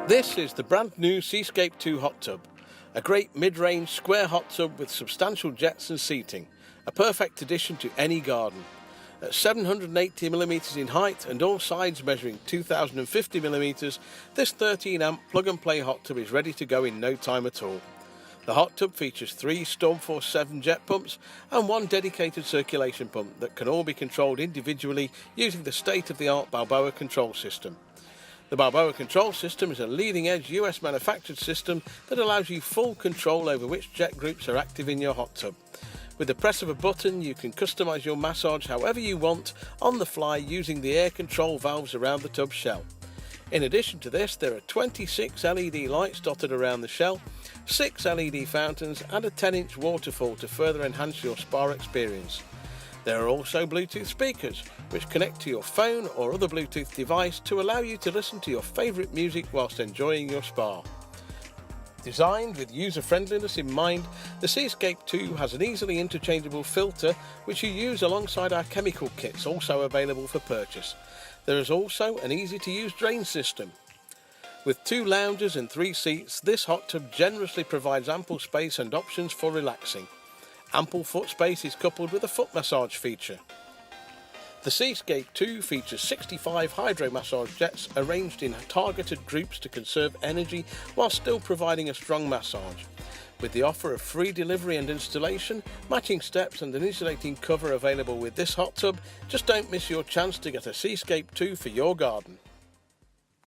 This is the brand new Seascape 2 hot tub, a great mid-range square hot tub with substantial jets and seating, a perfect addition to any garden. At 780mm in height and all sides measuring 2050mm, this 13 amp plug and play hot tub is ready to go in no time at all. The hot tub features 3 Stormforce 7 jet pumps and 1 dedicated circulation pump that can all be controlled individually using the state-of-the-art Balboa control system. The Balboa control system is a leading-edge US manufactured system that allows you full control over which jet groups are active in your hot tub. With the press of a button, you can customise your massage however you want on the fly using the air control valves around the tub shell. In addition to this, there are 26 LED lights dotted around the shell, 6 LED fountains and a 10-inch waterfall to further enhance your spa experience. There are also Bluetooth speakers, which connect to your phone or other Bluetooth device to allow you to listen to your favourite music whilst enjoying your spa. Designed with user-friendliness in mind, the Seascape 2 has an easily interchangeable filter which you use alongside our chemical kits, also available for purchase. There is also an easy-to-use drain system. With 2 lounges and 3 seats, this hot tub generously provides ample space and options for relaxing. Ample foot space is coupled with a foot massage feature. The Seascape 2 features 65 hydro massage jets arranged in targeted groups to conserve energy while still providing a strong massage. With the offer of free delivery and installation, matching steps and an insulating cover available with this hot tub, just don't miss your chance to get a Seascape 2 for your garden.